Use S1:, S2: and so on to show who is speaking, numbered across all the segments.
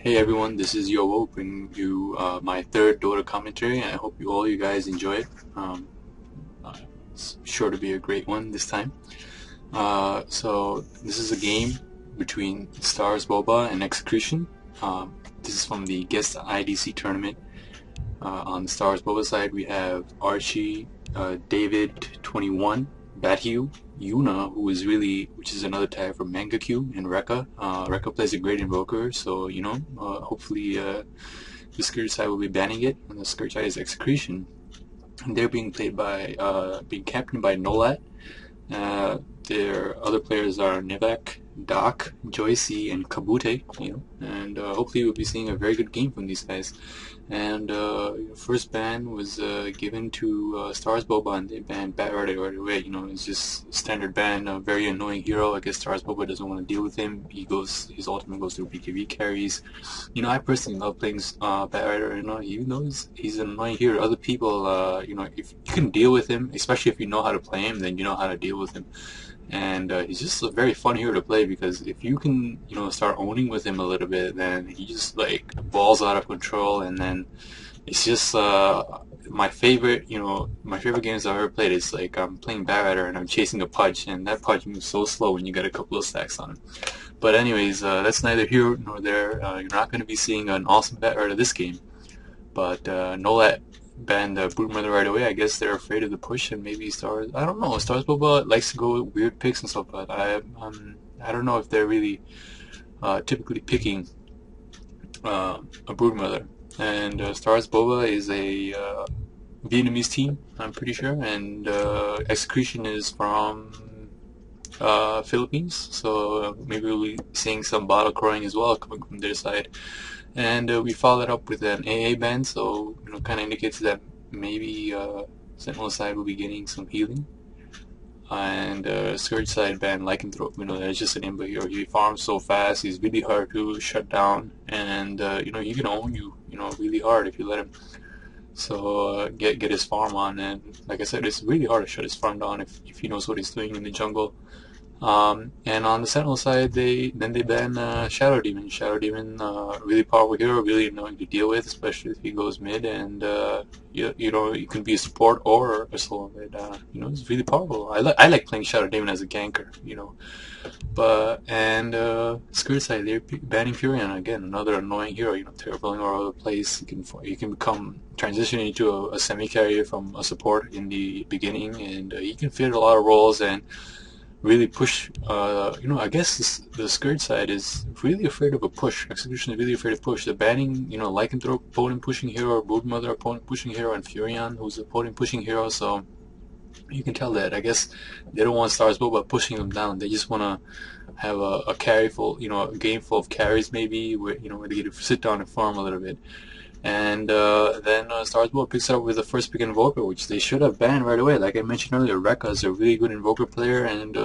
S1: Hey everyone, this is Yowo bringing you my third Dota commentary, and I hope all you guys enjoy it. It's sure to be a great one this time. So this is a game between Starsboba and Execution. This is from the Guest IDC tournament. On the Starsboba side, we have Archie, David 21, Bathu, Yuna, which is another tag from Mangakyu, and Rekka. Rekka plays a great invoker, so hopefully the skirt side will be banning it, and the skirt side is Execution. And they're being captained by Nolat. Their other players are Nivek, Doc, Joycey, and Kabute, and hopefully we'll be seeing a very good game from these guys. And first ban was given to Starsboba, and they banned Batrider right away. It's just standard ban, a very annoying hero. I guess Starsboba doesn't want to deal with him. His ultimate goes through BKB carries. I personally love playing Batrider. Even though he's an annoying hero, other people, if you can deal with him, especially if you know how to play him, then you know how to deal with him. And he's just a very fun hero to play, because if you can, start owning with him a little bit, then he just like balls out of control, and then it's just my favorite games I've ever played is like I'm playing Batrider and I'm chasing a Pudge, and that Pudge moves so slow when you get a couple of stacks on him. But anyways, that's neither here nor there. You're not going to be seeing an awesome Batrider this game, but Nolat banned Broodmother right away. I guess they're afraid of the push, and maybe I don't know. Starsboba likes to go with weird picks and stuff, but I don't know if they're really typically picking a Broodmother. And Starsboba is a Vietnamese team, I'm pretty sure, and Execution is from Philippines, so maybe we'll be seeing some bottle crowing as well coming from their side. And we followed up with an AA ban, so kind of indicates that maybe Sentinel side will be getting some healing. And Scourge side ban Lycanthrope. That's just an imba hero. He farms so fast. He's really hard to shut down, and he can own you, really hard if you let him. So get his farm on, and like I said, it's really hard to shut his farm down if he knows what he's doing in the jungle. And on the Sentinel side, they ban Shadow Demon. Shadow Demon, really powerful hero, really annoying to deal with, especially if he goes mid. And you can be a support or a solo mid. It's really powerful. I like playing Shadow Demon as a ganker. Skirt side, they're banning Furion again, another annoying hero. Terribling all over the place. He can become transitioning into a semi carrier from a support in the beginning, and he can fit a lot of roles and really push. I guess the Skirt side is really afraid of a push. Execution is really afraid of push. The banning, Lycanthrope, opponent pushing hero, or Broodmother, opponent pushing hero, and Furion, who's opponent pushing hero. So you can tell that. I guess they don't want Starsboba pushing them down. They just want to have a carry full, a game full of carries maybe, where where they get to sit down and farm a little bit. And then Starsboba picks up with the first pick invoker, which they should have banned right away. Like I mentioned earlier, Rekka is a really good invoker player, and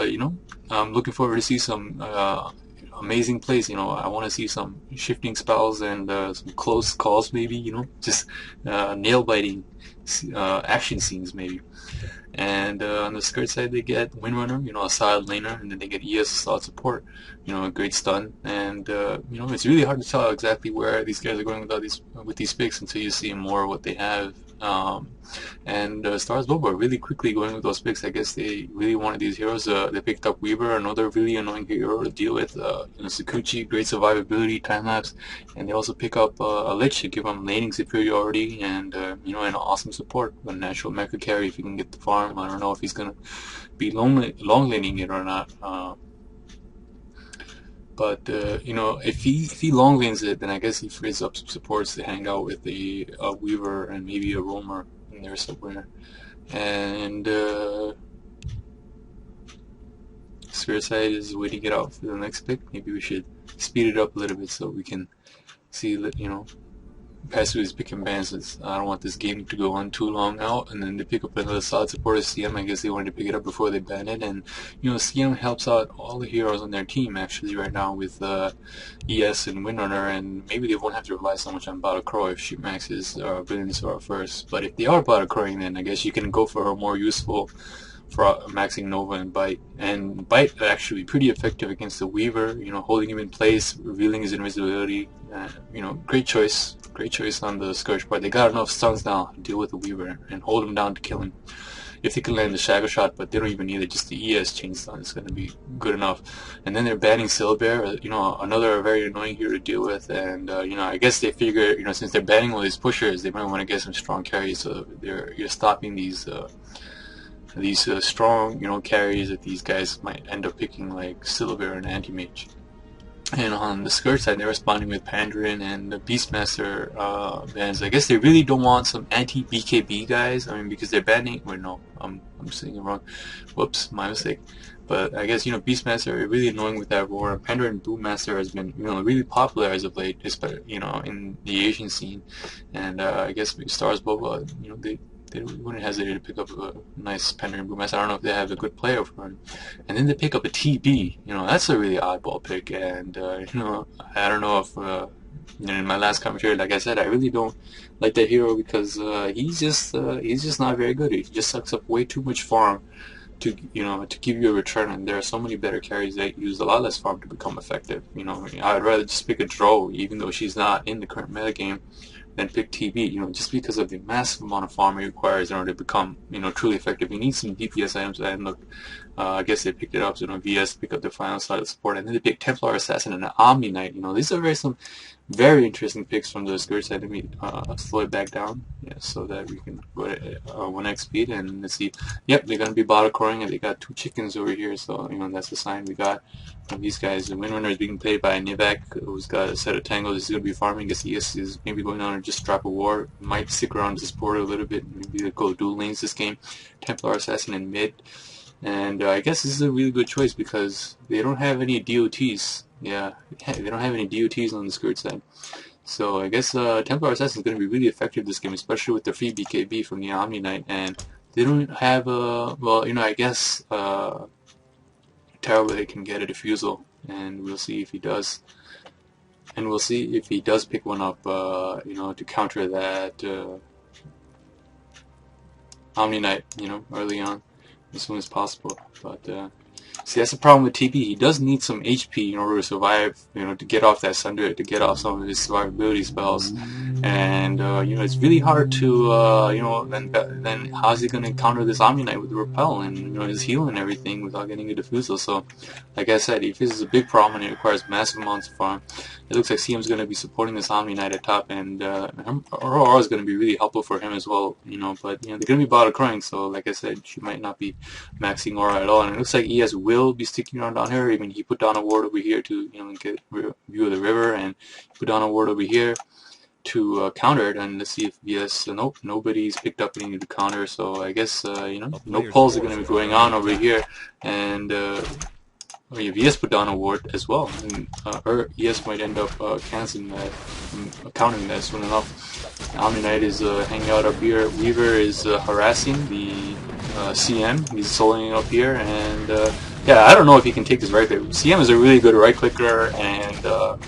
S1: I'm looking forward to see some amazing plays. I want to see some shifting spells and some close calls, maybe. Just nail biting action scenes, maybe. And on the Skirt side, they get Windrunner, a solid laner, and then they get ES, solid support, a great stun. And it's really hard to tell exactly where these guys are going with these picks until you see more of what they have. Starsboba really quickly going with those picks. I guess they really wanted these heroes. They picked up Weaver, another really annoying hero to deal with. Sakuchi, great survivability, time lapse, and they also pick up a Lich to give them laning superiority and an awesome support, a natural mecha carry if he can get the farm. I don't know if he's gonna be long laning it or not. But if he long lanes it, then I guess he frees up some supports to hang out with the Weaver and maybe a Roamer in there somewhere. And Spirit side is waiting it out for the next pick. Maybe we should speed it up a little bit so we can see, pass through these pick and bans. I don't want this game to go on too long out, and then they pick up another solid supporter CM. I guess they wanted to pick it up before they ban it, and CM helps out all the heroes on their team actually right now with ES and Windrunner, and maybe they won't have to rely so much on Battle Crow if she maxes Brilliance Aura first. But if they are Battle Crowing, then I guess you can go for a more useful for maxing Nova and Bite. And Bite actually pretty effective against the Weaver, you know, holding him in place, revealing his invisibility. You know, great choice on the Scourge part. They got enough stuns now to deal with the Weaver and hold him down to kill him. If they can land the Shadow Shot, but they don't even need it, just the ES chain stun is going to be good enough. And then they're banning Silbear, you know, another very annoying hero to deal with. And you know, I guess they figure, you know, since they're banning all these pushers, they might want to get some strong carries. So you're stopping these strong, you know, carries that these guys might end up picking, like Silbear and Anti-Mage. And on the Scourge side, they're responding with Pandaren and the Beastmaster bans. I guess they really don't want some anti-BKB guys. I mean, because they're banning. Wait, no, I'm saying it wrong. Whoops, my mistake. But I guess, you know, Beastmaster are really annoying with that roar. Pandaren and Boommaster has been, you know, really popular as of late, especially, you know, in the Asian scene. And I guess Starsboba, you know, they wouldn't hesitate to pick up a nice Pandaren Boommaster. I don't know if they have a good player for him. And then they pick up a TB. You know, that's a really oddball pick. And, you know, I don't know if, you know, in my last commentary, like I said, I really don't like that hero because he's just not very good. He just sucks up way too much farm to, you know, to give you a return. And there are so many better carries that use a lot less farm to become effective. You know, I'd rather just pick a Dro, even though she's not in the current metagame, than pick TB, you know, just because of the massive amount of farm it requires in order to become, you know, truly effective. You need some DPS items, and look, I guess they picked it up, so, you know, VS pick up the final side of support, and then they pick Templar Assassin and an Omni Knight. You know, these are some very interesting picks from the Scourge side. Let me slow it back down, yeah, so that we can go at 1x speed, and let's see. Yep, they're gonna be bottle coring, and they got 2 chickens over here, so, you know, that's the sign we got from these guys. The Windrunner is being played by Nivek, who's got a set of tangles. He's gonna be farming. I guess ES is maybe going on and just drop a war. Might stick around to support a little bit. Maybe they'll go dual lanes this game. Templar Assassin in mid. And I guess this is a really good choice because they don't have any DOTs. Yeah, they don't have any DOTs on the Scourge side. So I guess Templar Assassin is going to be really effective this game, especially with the free BKB from the Omni Knight. And they don't have well, you know, I guess Terrible can get a defusal, and we'll see if he does. And we'll see if he does pick one up, you know, to counter that Omni Knight, you know, early on, as soon as possible. But see, that's the problem with TB. He does need some HP in order to survive, you know, to get off that Sunder, to get off some of his survivability spells. And you know, it's really hard to, you know, then how's he going to counter this Omni Knight with the Repel and, you know, his heal and everything without getting a defusal? So, like I said, if this is a big problem and it requires massive amounts of farm, it looks like CM's going to be supporting this Omni Knight at top, and Aurora is going to be really helpful for him as well, you know. But, you know, they're going to be bottle crying, so like I said, she might not be maxing Aura at all. And it looks like ES will be sticking around down here. I mean, he put down a ward over here to, you know, get view of the river, and put down a ward over here to counter it. And let's see if VS, nope, nobody's picked up anything to counter, so I guess, you know, no pulls are going to be going on over here. And VS put down a ward as well, and ES might end up canceling that, countering that soon enough. Omni Knight is hanging out up here. Weaver is harassing the CM. He's soloing up here, and yeah, I don't know if he can take this right click. CM is a really good right clicker, and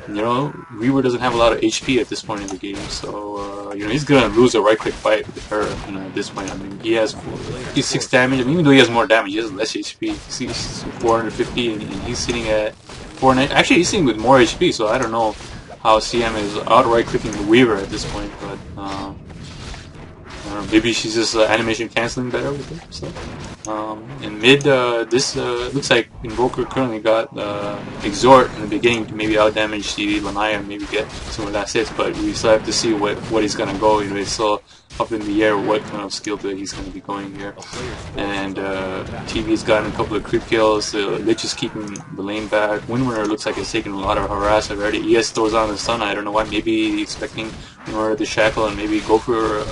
S1: you know, Weaver doesn't have a lot of HP at this point in the game, so you know, he's gonna lose a right click fight with her, you know, at this point. I mean, he has 56 damage. I mean, even though he has more damage, he has less HP. He's 450, and he's sitting at 490. Actually, he's sitting with more HP, so I don't know how CM is out right clicking the Weaver at this point, but I don't know, maybe she's just animation canceling better with it. So in mid, this looks like Invoker currently got Exhort in the beginning to maybe out damage the Lanaya and maybe get some of that hits, but we still have to see what he's gonna go. You know, it's still up in the air what kind of skill build he's gonna be going here. And TV's gotten a couple of creep kills. Lich is keeping the lane back. Windrunner looks like it's taking a lot of harass already. ES throws on the stun. I don't know why. Maybe expecting Windrunner to shackle and maybe go for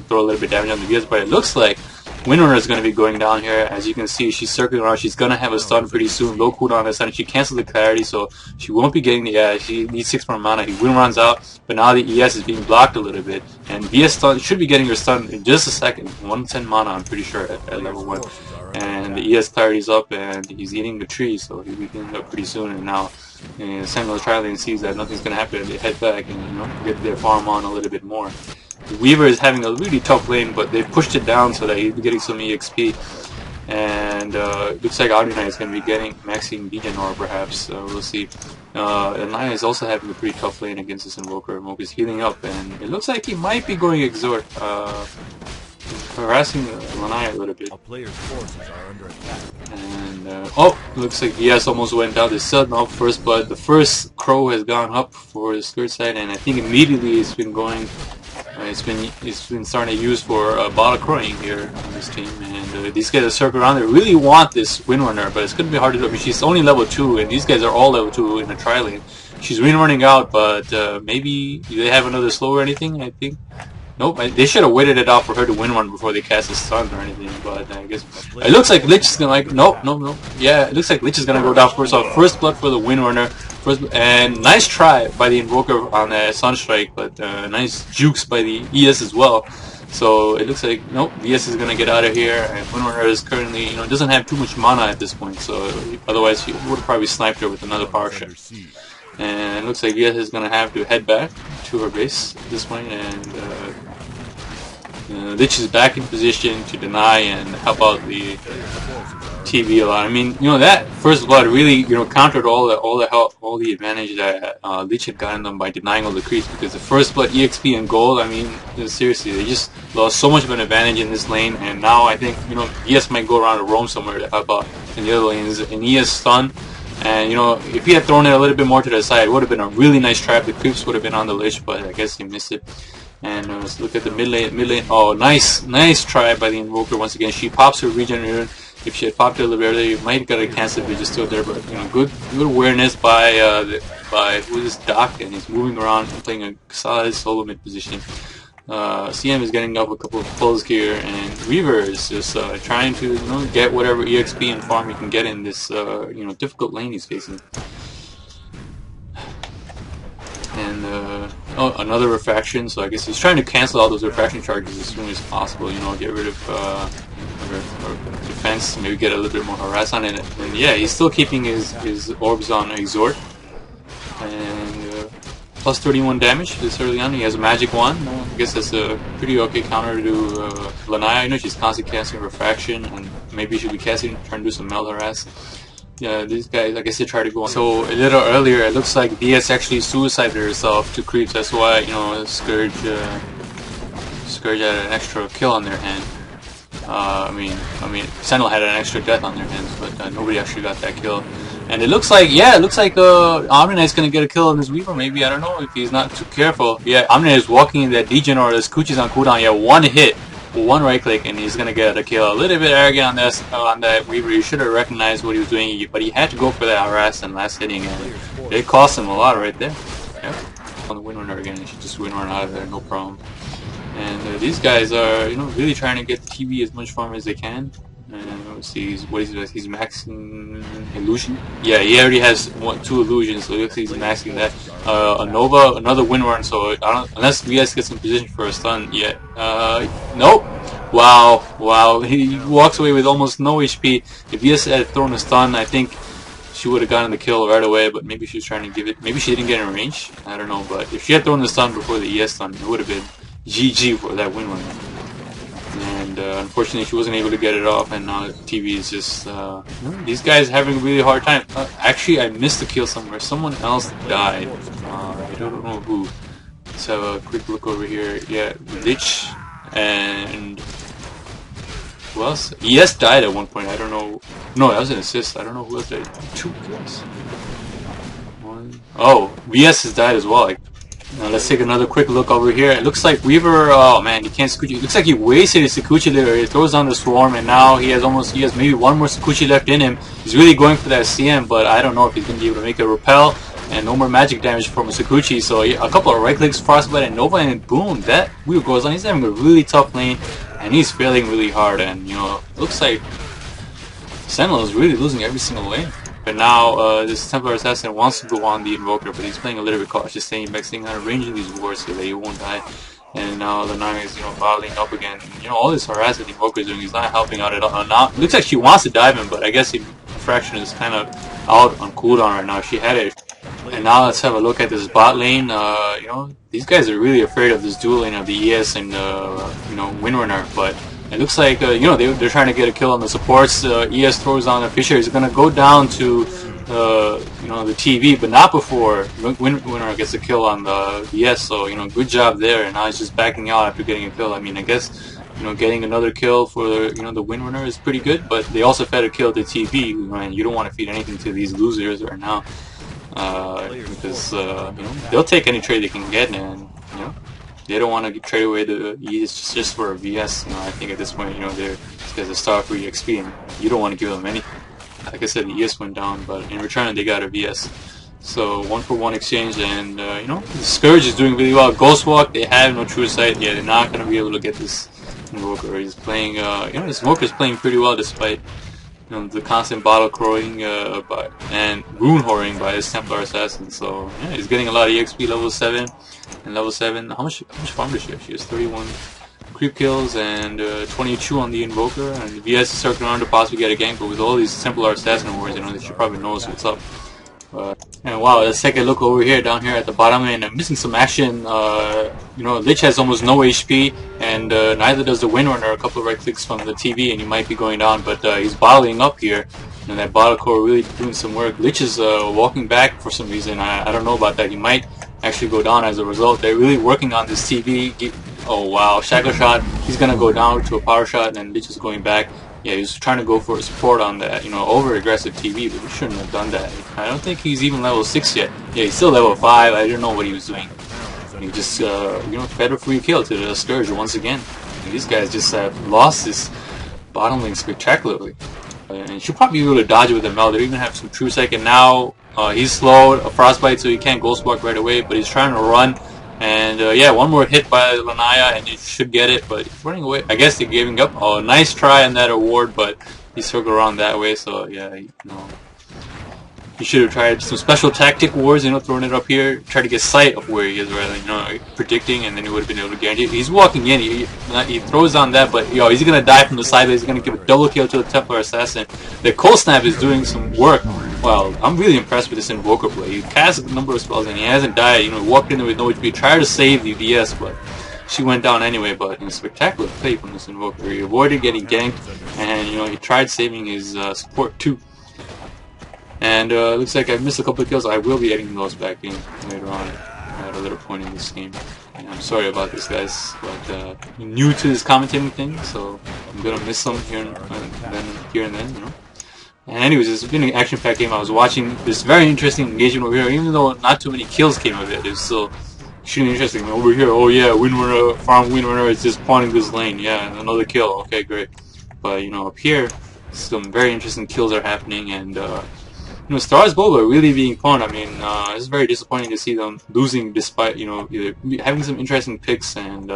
S1: throw a little bit of damage on the VS, but it looks like Windrunner is going to be going down here. As you can see, she's circling around. She's going to have a stun pretty soon. Low cooldown on the stun. She canceled the clarity, so she won't be getting the... she needs 6 more mana. He wind runs out, but now the ES is being blocked a little bit. And VS stun should be getting her stun in just a second. 110 mana, I'm pretty sure, at level 1. And the ES clarity is up, and he's eating the tree, so he'll be getting up pretty soon. And now Sentinel Trialing sees that nothing's going to happen, and they head back and, you know, get their farm on a little bit more. The Weaver is having a really tough lane, but they've pushed it down so that he's getting some EXP. And looks like Audrey is going to be getting maxing Dejanor perhaps. We'll see. Lanaya is also having a pretty tough lane against this Invoker. Invoker's healing up, and it looks like he might be going Exhort. Harassing Lanaya a little bit.
S2: A player's forces are under attack.
S1: And oh, looks like VS almost went down. The sudden up first, but the first crow has gone up for the skirt side, and I think immediately it's been going. It's been starting to use for bottle crowing here on this team, and these guys are circling around. They really want this windrunner, but it's going to be hard to do. I mean, she's only level 2, and these guys are all level 2 in the tri lane. She's windrunning out, but maybe they have another slow or anything. I think. Nope, they should have waited it out for her to win one before they cast a stun or anything, but I guess it looks like Lich is gonna nope. Yeah, it looks like Lich is gonna go down first. So first blood for the windrunner. And nice try by the Invoker on the Sunstrike, but nice jukes by the ES as well. So it looks like nope, VS is gonna get out of here, and windrunner is currently doesn't have too much mana at this point, so otherwise he would have probably sniped her with another power shot. And it looks like VS is going to have to head back to her base at this point, and Lich is back in position to deny and help out the TV a lot. I mean, that first blood really, countered all the advantage that Lich had gotten them by denying all the creeps, because the first blood EXP and gold, I mean, seriously, they just lost so much of an advantage in this lane, and now I think, ES might go around to roam somewhere to help out in the other lanes, and ES stun. And if he had thrown it a little bit more to the side, it would have been a really nice trap. The creeps would have been on the Lich, but I guess he missed it. And let's look at the mid lane. Oh, nice try by the Invoker once again. She pops her regenerator. If she had popped it a little earlier, you might got a cancel if it's still there. But good awareness by who is this Doc, and he's moving around and playing a solid solo mid position. CM is getting up a couple of pulls here, and Reaver is just trying to get whatever EXP and farm he can get in this difficult lane he's facing. And oh, another refraction. So I guess he's trying to cancel all those refraction charges as soon as possible. Get rid of defense, maybe get a little bit more harass on it. And yeah, he's still keeping his orbs on Exhort. And plus 31 damage this early on. He has a magic wand. I guess that's a pretty okay counter to Lanaya. She's constantly casting refraction, and maybe she should be trying to do some meld harass. Yeah, these guys, I guess they try to go on. So a little earlier, it looks like VS actually suicided herself to creeps. That's why Scourge had an extra kill on their hand. I mean, Sentinel had an extra death on their hands, but nobody actually got that kill. And it looks like, Omni Knight's gonna get a kill on this Weaver, maybe, I don't know, if he's not too careful. Yeah, Omni Knight is walking in that Dejanor, this Kuchi's on cooldown, yeah, one hit, one right click, and he's gonna get a kill. A little bit arrogant on that Weaver. You should have recognized what he was doing, but he had to go for that harass and last hitting, and it cost him a lot right there. Yeah, on the windrunner again, he should just windrun out of there, no problem. And these guys are, really trying to get the TV as much farm as they can. And let's see, what is he? He's maxing illusion. Yeah, he already has 2 illusions, so he's maxing that. A Nova, another windrun. So unless VS gets in position for a stun, yeah. Nope. Wow. He walks away with almost no HP. If VS had thrown a stun, I think she would have gotten the kill right away. But maybe she was trying to give it. Maybe she didn't get in range. I don't know. But if she had thrown the stun before the ES stun, it would have been GG for that windrun. And unfortunately she wasn't able to get it off, and now the TV is just these guys are having a really hard time. Actually, I missed the kill somewhere. Someone else died. I don't know who. Let's have a quick look over here. Yeah, Lich and who else? ES died at one point. I don't know. No, that was an assist. I don't know who else died. 2 kills. 1. Oh, VS has died as well. Now let's take another quick look over here. It looks like Weaver, oh man, he can't Sakuchi. It looks like he wasted his Sakuchi there. He throws down the swarm, and now he has maybe one more Sakuchi left in him. He's really going for that CM, but I don't know if he's going to be able to make a repel, and no more magic damage from a Sakuchi. So a couple of right clicks, Frostbite, and Nova, and boom, that Weaver goes on. He's having a really tough lane, and he's failing really hard, and it looks like Sentinel is really losing every single lane. But now this Templar Assassin wants to go on the Invoker, but he's playing a little bit cautious, staying back, staying on arranging these wards so that he won't die. And now the Nami is bottling up again. All this harass that the Invoker is doing, he's not helping out at all. Now it looks like she wants to dive him, but I guess the Fraction is kind of out on cooldown right now. She had it. And now let's have a look at this bot lane. These guys are really afraid of this dual lane of the ES and Windrunner, but it looks like you know, they're trying to get a kill on the supports. ES throws on a Fisher. He's gonna go down to you know, the TV, but not before winner gets a kill on the ES. So you know, good job there. And now he's just backing out after getting a kill. I mean, I guess, you know, getting another kill for, you know, the winner is pretty good. But they also fed a kill to TV, you know, and you don't want to feed anything to these losers right now, because you know, they'll take any trade they can get, and you know, they don't want to trade away the ES just for a VS. You know, I think at this point, you know, they're because a star for EXP, and you don't want to give them any. Like I said, the ES went down, but in return they got a VS. So 1-for-1 exchange, and you know, the Scourge is doing really well. Ghostwalk, they have no true sight. Yeah, they're not gonna be able to get this Invoker. He's playing, you know, this Invoker is playing pretty well despite, you know, the constant bottle crowing and rune whoring by his Templar assassin. So yeah, he's getting a lot of EXP level 7 and level 7. How much farm does she have? She has 31 creep kills and 22 on the Invoker, and the VS is circling around to possibly get a gank, but with all these Templar assassin wars, you know, they should probably know what's up. And wow, let's take a look over here, down here at the bottom, and I'm missing some action. You know, Lich has almost no HP, and neither does the Windrunner. A couple of right clicks from the TV, and he might be going down, but he's bottling up here, and that bottle core really doing some work. Lich is walking back for some reason. I don't know about that. He might actually go down as a result. They're really working on this TV. Oh wow, Shackle Shot. He's gonna go down to a power shot, and then Lich is going back. Yeah, he was trying to go for a support on that, you know, over-aggressive TV, but he shouldn't have done that. I don't think he's even level 6 yet. Yeah, he's still level 5. I don't know what he was doing. He just, you know, fed a free kill to the Scourge once again. And these guys just have lost this bottom lane spectacularly. And should probably be able to dodge it with a meld. They even have some true second now. He's slowed, a frostbite, so he can't ghost block right away, but he's trying to run. And yeah, one more hit by Lanaya and you should get it, but he's running away. I guess they're giving up. Oh, nice try on that award, but he circled around that way, so yeah, you know, he should have tried some special tactic wars, you know, throwing it up here, try to get sight of where he is rather than, you know, predicting, and then he would have been able to guarantee it. He's walking in, he throws on that, but yo, he's gonna die from the side, but he's gonna give a double kill to the Templar assassin. The cold snap is doing some work. Well, I'm really impressed with this Invoker play. He cast a number of spells and he hasn't died. You know, he walked in there with no HP, tried to save the VS, but she went down anyway. But you know, spectacular play from this Invoker. He avoided getting ganked, and you know, he tried saving his support too. And looks like I missed a couple of kills. I will be editing those back in later on at a later point in this game. And I'm sorry about this, guys, but I'm new to this commentating thing, so I'm gonna miss some here and then, you know. And anyways, it's been an action-packed game. I was watching this very interesting engagement over here, even though not too many kills came of it. It was still extremely interesting. Over here, oh yeah, Windrunner is just pawning this lane. Yeah, another kill. Okay, great. But you know, up here, some very interesting kills are happening, and you know, Starsboba really being pawned. I mean, it's very disappointing to see them losing, despite, you know, having some interesting picks. And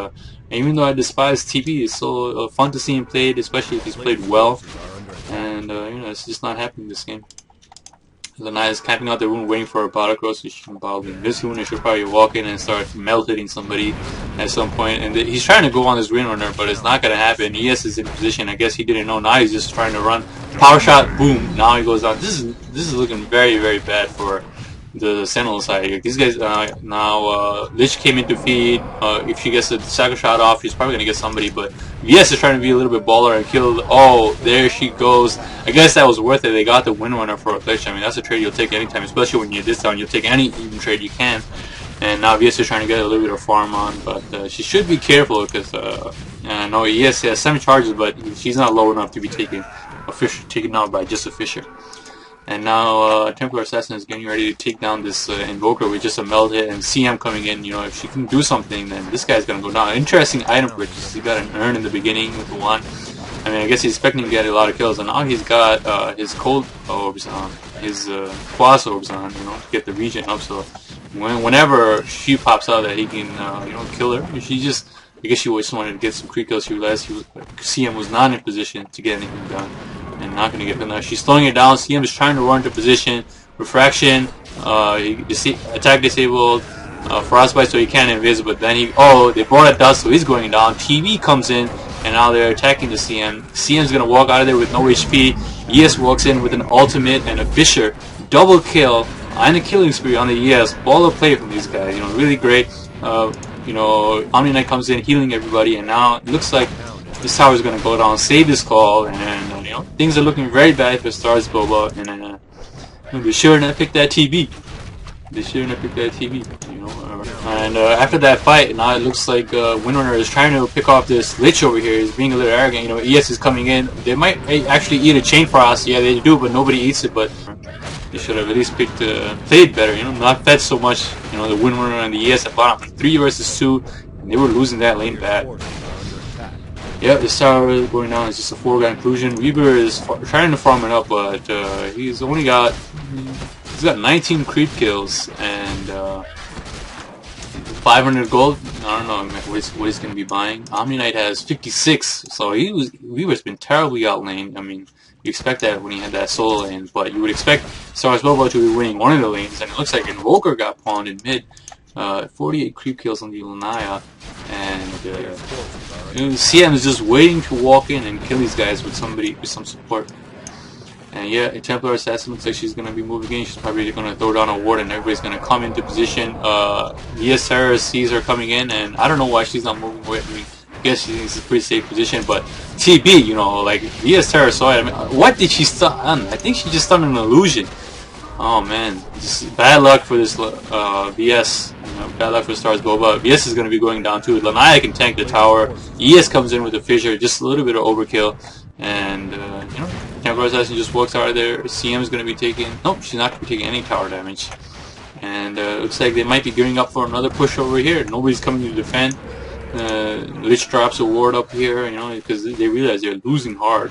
S1: even though I despise TP, it's so fun to see him played, especially if he's played well. And you know, it's just not happening this game. Lanaya is camping out the room waiting for a bottle cross, so she can probably this one. Should probably walk in and start melt-hitting somebody at some point. And he's trying to go on this Windrunner, but it's not going to happen. ES is in position. I guess he didn't know. Now he's just trying to run. Power shot, boom. Now he goes down. This is looking very, very bad for the Sentinel side here. These guys now Lich came in to feed. If she gets the Shackle Shot off, she's probably gonna get somebody. But VS is trying to be a little bit baller and kill. Oh, there she goes. I guess that was worth it. They got the Windrunner for a glitch. I mean, that's a trade you'll take anytime, especially when you're this down. You'll take any even trade you can. And now VS is trying to get a little bit of farm on, but she should be careful because I know ES has 7 charges, but she's not low enough to be taken out by just a Fisher. And now Templar Assassin is getting ready to take down this Invoker with just a meld hit, and CM coming in. You know, if she can do something, then this guy's gonna go down. Interesting item purchase. He got an urn in the beginning with the one. I mean, I guess he's expecting to get a lot of kills, and now he's got his cold orbs on, his quas orbs on. You know, to get the regen up. So whenever she pops out, that he can you know, kill her. She just, I guess she just wanted to get some creep kills. She realized CM was not in position to get anything done. And not going to get them. She's slowing it down. CM is trying to run to position. Refraction. Attack disabled. Frostbite, so he can't invis. But then they brought a dust, so he's going down. TV comes in, and now they're attacking the CM. CM's going to walk out of there with no HP. ES walks in with an ultimate and a Fisher. Double kill and a killing spree on the ES. Ball of play from these guys. You know, really great. You know, Omni Knight comes in, healing everybody, and now it looks like this tower is gonna go down, save this call, and you know, things are looking very bad for Starsboba, and they shouldn't have picked that TB. They shouldn't have picked that TB, you know. And after that fight, now it looks like Windrunner is trying to pick off this Lich over here. He's being a little arrogant. You know, ES is coming in. They might actually eat a Chain Frost. Yeah, they do, but nobody eats it. But they should have at least played better. You know, not fed so much. You know, the Windrunner and the ES at bottom, 3 versus 2, and they were losing that lane bad. Yeah, this tower going down is just a 4-guy inclusion. Weaver is trying to farm it up, but he's got 19 creep kills and 500 gold. I don't know what he's going to be buying. Omni Knight has 56, so Weaver's been terribly outlaned. I mean, you expect that when he had that solo lane, but you would expect Starsboba to be winning one of the lanes, and it looks like Invoker got pawned in mid. 48 creep kills on the Lanaya, and CM is just waiting to walk in and kill these guys with some support. And yeah, a Templar Assassin looks like she's going to be moving in. She's probably going to throw down a ward and everybody's going to come into position. VS Terror sees her coming in, and I don't know why she's not moving away. I mean, I guess she's in a pretty safe position, but TB, you know, like VS Terror saw it. I mean, what did she stun? I think she just stunned an illusion. Oh man, just bad luck for this VS. You know, bad luck for Starsboba. VS is going to be going down too. Lanaya can tank the tower. ES comes in with a fissure, just a little bit of overkill. And, you know, Templar Assassin just walks out of there. CM is going to be taking... Nope, she's not going to be taking any tower damage. And looks like they might be gearing up for another push over here. Nobody's coming to defend. Lich drops a ward up here, you know, because they realize they're losing hard.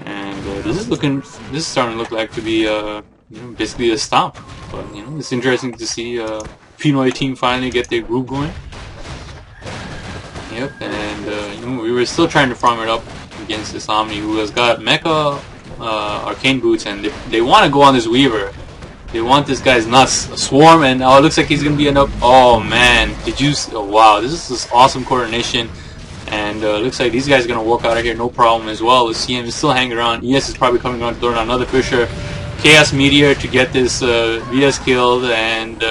S1: And this is starting to look like to be, you know, basically a stomp. But, you know, it's interesting to see Pinoy team finally get their groove going. Yep, and, you know, we were still trying to farm it up against this Omni, who has got Mecha Arcane Boots, and they want to go on this Weaver. They want this guy's nuts. A swarm, and oh, it looks like he's going to be enough. Oh man, did you... Oh, wow, this is this awesome coordination. And looks like these guys are going to walk out of here no problem as well. The CM is still hanging around. ES is probably coming around to learn another Fisher. Chaos Meteor to get this VS killed, and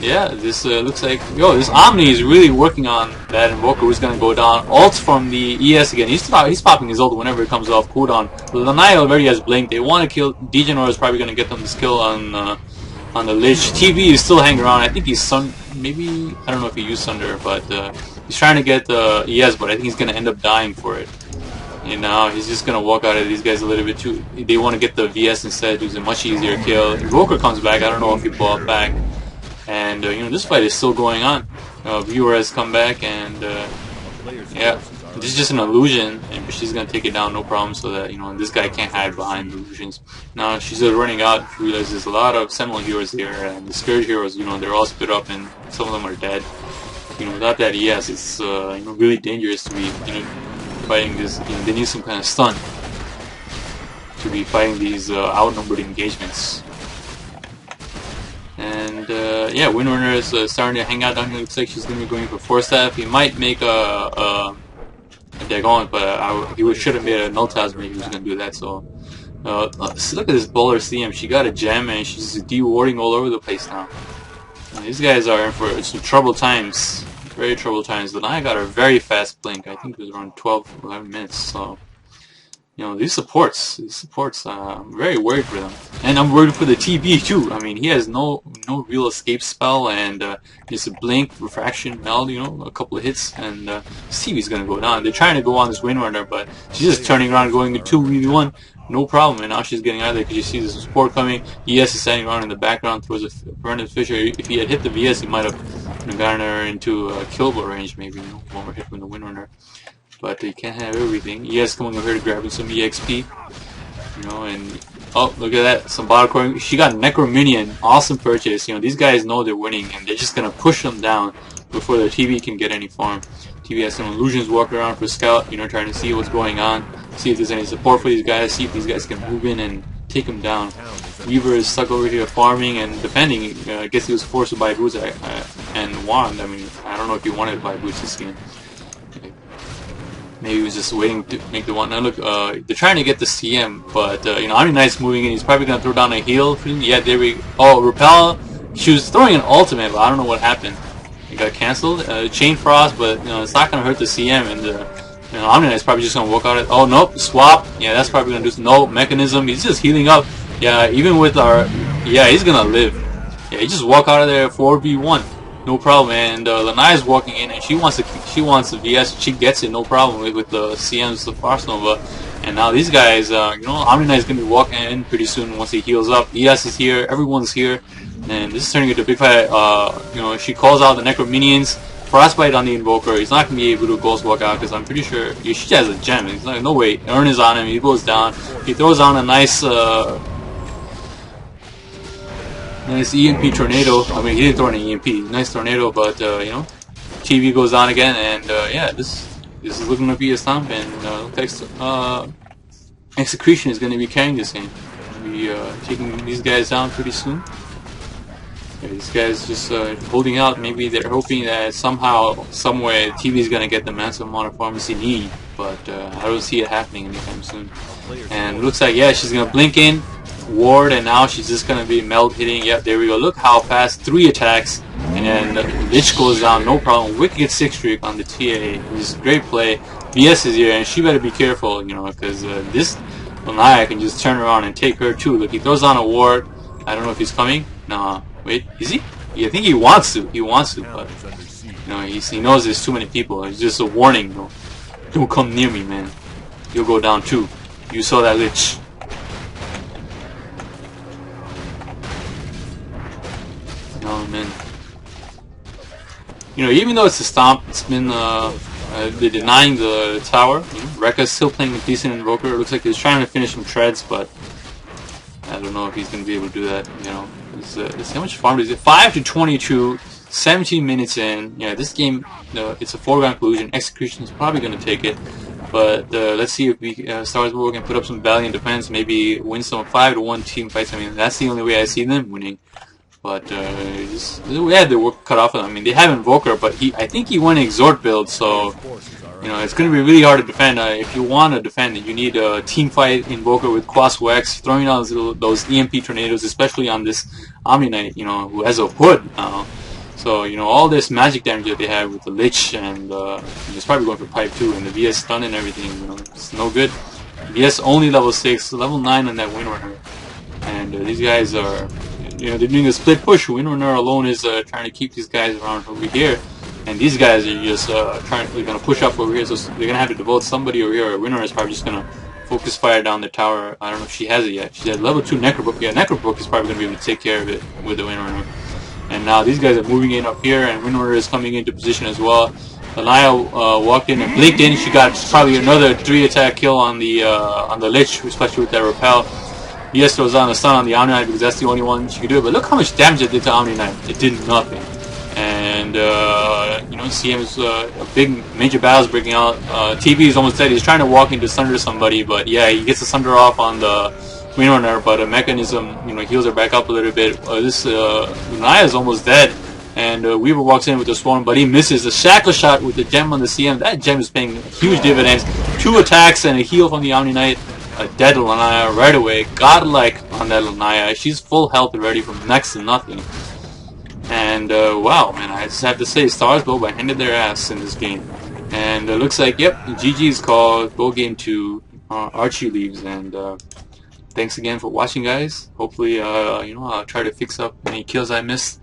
S1: yeah, this looks like, yo, this Omni is really working on that Invoker who's going to go down. Ult from the ES again. He's popping his ult whenever it comes off cooldown. Lanaya already has Blink. They want to kill. Degenor is probably going to get them this kill on the Lich. TV is still hanging around. I think he's maybe, I don't know if he used Sunder, but he's trying to get the ES, but I think he's going to end up dying for it. You know, he's just going to walk out of these guys a little bit too. They want to get the VS instead, who's a much easier kill. Invoker comes back. I don't know if he pull up back. And, you know, this fight is still going on. Viewer has come back, and, yeah, this is just an illusion, and she's going to take it down no problem, so that, you know, this guy can't hide behind the illusions. Now, she's just running out. She realizes there's a lot of Sentinel heroes here, and the Scourge heroes, you know, they're all split up, and some of them are dead. You know, without that ES, it's, you know, really dangerous to be, you know, fighting this. You know, they need some kind of stun to be fighting these outnumbered engagements. And yeah, Windrunner is starting to hang out down here. Looks like she's going to be going for Force Staff. He might make a Dagon, but he should have made a Null Talisman if he was going to do that. So look at this bowler CM. She got a gem and she's de-warding all over the place now. These guys are in for some troubled times. Very troubled times. But I got a very fast blink. I think it was around 12, 11 minutes. So, you know, these supports, I'm very worried for them. And I'm worried for the TB too. I mean, he has no real escape spell, and just a blink, refraction, meld, you know, a couple of hits, and TB's gonna go down. They're trying to go on this Windrunner, but she's just turning around and going to 2v1, no problem. And now she's getting out of there because you see this support coming. ES is standing around in the background, throws a Vernon Fisher. If he had hit the VS, he might have gotten her into killable range, maybe, you know, one more hit from the Windrunner. But you can't have everything. ES coming over here to grab some EXP. You know, and oh, look at that. Some bottle core. She got Necrominion. Awesome purchase. You know, these guys know they're winning, and they're just gonna push them down before the TV can get any farm. TV has some illusions walking around for scout, you know, trying to see what's going on, see if there's any support for these guys, see if these guys can move in and take them down. Weaver is stuck over here farming and defending. I guess he was forced to buy boots and wand. I mean, I don't know if he wanted to buy boots this game. Maybe he was just waiting to make the one. Now look, they're trying to get the CM, but you know, Omni Knight's moving in. He's probably gonna throw down a heal. Yeah, there we go. Oh, Repel. She was throwing an ultimate, but I don't know what happened. It got cancelled. Chain Frost, but you know, it's not gonna hurt the CM, and You know, Omni Knight's probably just gonna walk out it. Oh nope, swap. Yeah, that's probably gonna do no mechanism. He's just healing up. Yeah, even with our, yeah, he's gonna live. Yeah, he just walk out of there 4v1, no problem. And Lanai's walking in, and she wants the VS. She gets it, no problem with the CM's the Starsboba. And now these guys, you know, Omni Knight's gonna be walking in pretty soon once he heals up. ES is here, everyone's here, and this is turning into a big fight. You know, she calls out the Necro minions. Frostbite on the Invoker. He's not going to be able to Ghost Walk out because I'm pretty sure she has a gem. He's like, no way. Urn is on him. He goes down. He throws on a nice EMP tornado. I mean, he didn't throw an EMP. Nice tornado, but you know, TV goes down again, and yeah, this is looking to be a stomp, and Execution is going to be carrying this game. Be taking these guys down pretty soon. These guys just holding out. Maybe they're hoping that somehow, somewhere, TV is going to get the massive amount of pharmacy need, but I don't see it happening anytime soon. And it looks like, yeah, she's going to blink in, ward, and now she's just going to be melt hitting. Yep, there we go. Look how fast, 3 attacks, and then the Lich goes down, no problem. Wicked 6 streak on the TA. This is great play. VS is here, and she better be careful, you know, because this Lanai can just turn around and take her too. Look, he throws on a ward. I don't know if he's coming. Nah. Wait, is he? Yeah, I think he wants to. He wants to, but you know, he knows there's too many people. It's just a warning, though. Don't come near me, man. You'll go down too. You saw that Lich. Oh man. You know, even though it's a stomp, it's been they're denying the tower. You know, Rekka's still playing a decent Invoker. It looks like he's trying to finish some treads, but I don't know if he's gonna be able to do that. You know. It's how much farm is it? 5 to 22, 17 minutes in. Yeah, this game, it's a foregone conclusion. Execution is probably going to take it, but let's see if we Starsboba can put up some valiant defense. Maybe win some 5-1 team fights. I mean, that's the only way I see them winning. But we had the work cut off. I mean, they have Invoker, but I think he went Exhort build, so you know it's going to be really hard to defend. If you want to defend it, you need a team fight Invoker with Quas X, throwing out those EMP tornadoes, especially on this Omni Knight, you know, who has a hood now. So you know all this magic damage that they have with the Lich, and it's probably going for pipe too, and the VS stun and everything. You know, it's no good. VS only level 6, level 9 on that Windrunner, and these guys are. You know, they're doing a split push. Windrunner alone is trying to keep these guys around over here, and these guys are just they're gonna push up over here. So they're gonna have to devote somebody over here. Windrunner is probably just gonna focus fire down the tower. I don't know if she has it yet. She has level 2 Necrobook. Yeah, Necrobook is probably gonna be able to take care of it with the Windrunner. And now these guys are moving in up here, and Windrunner is coming into position as well. Lanaya walked in and blinked in. She got probably another 3 attack kill on the Lich, especially with that repel. VS throws on a stun on the Omni Knight because that's the only one she could do it. But look how much damage it did to Omni Knight. It did nothing. And you know, CM's a big major battle's breaking out. TV is almost dead. He's trying to walk into sunder somebody, but yeah, he gets the sunder off on the Windrunner. But a mechanism, you know, heals her back up a little bit. This Naya is almost dead. And Weaver walks in with the Swarm, but he misses the Shackle Shot with the gem on the CM. That gem is paying huge dividends. 2 attacks and a heal from the Omni Knight. A dead Lanaya right away. Godlike on that Lanaya. She's full health already from next to nothing. And wow, man, I just have to say, Starsboba handed their ass in this game. And it looks like, yep, GG's called. Go game 2. Archie leaves. And thanks again for watching, guys. Hopefully, you know, I'll try to fix up any kills I missed,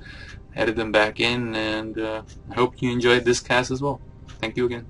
S1: edit them back in, and I hope you enjoyed this cast as well. Thank you again.